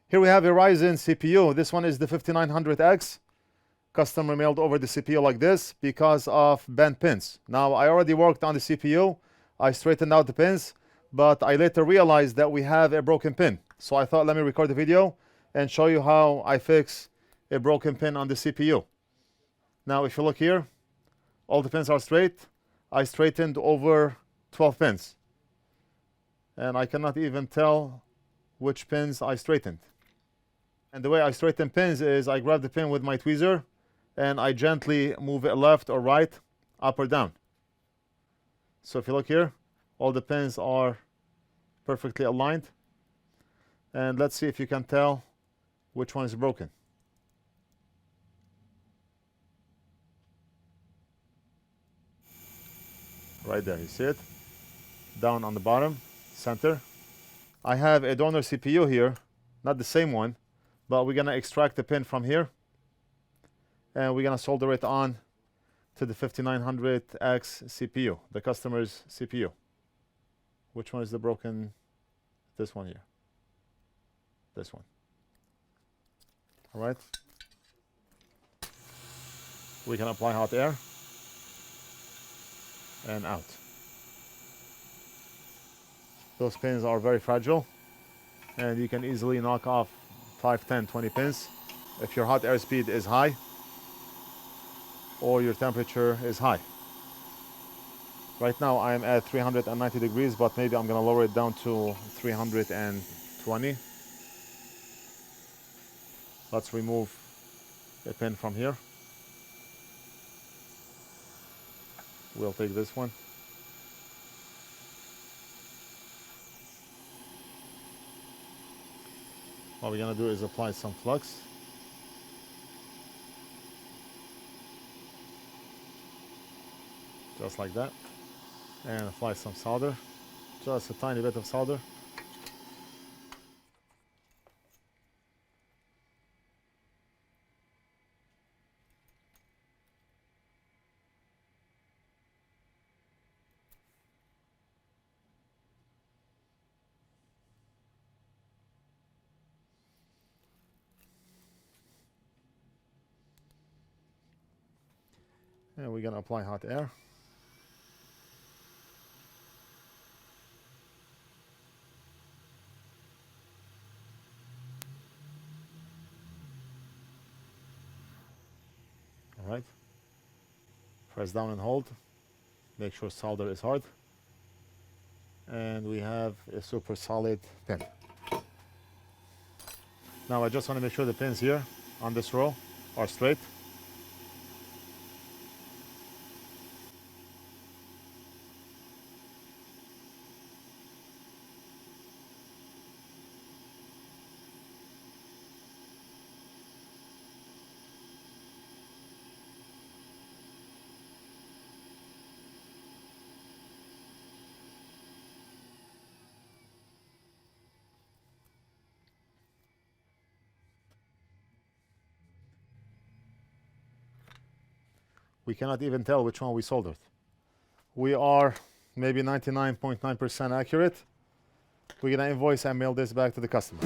Here we have a Ryzen CPU. This one is the 5900X. Customer mailed over the CPU like this because of bent pins. Now, I already worked on the CPU. I straightened out the pins, but I later realized that we have a broken pin. So I thought, let me record the video and show you how I fix a broken pin on the CPU. Now, if you look here, all the pins are straight. I straightened over 12 pins. And I cannot even tell which pins I straightened. And the way I straighten pins is I grab the pin with my tweezer and I gently move it left or right, up or down. So if you look here, all the pins are perfectly aligned. And let's see if you can tell which one is broken. Right there, you see it? Down on the bottom, center. I have a donor CPU here, not the same one, but we're gonna extract the pin from here and we're gonna solder it on to the 5900X CPU, the customer's CPU. Which one is the broken? This one here. This one. All right. We can apply hot air and out. Those pins are very fragile and you can easily knock off 5, 10, 20 pins if your hot air speed is high or your temperature is high. Right now I am at 390 degrees, but maybe I'm gonna lower it down to 320. Let's remove a pin from here. We'll take this one. What we're gonna do is apply some flux. Just like that. And apply some solder. Just a tiny bit of solder. And we're gonna apply hot air. All right. Press down and hold. Make sure solder is hard. And we have a super solid pin. Now I just want to make sure the pins here on this row are straight. We cannot even tell which one we soldered. We are maybe 99.9% accurate. We're gonna invoice and mail this back to the customer.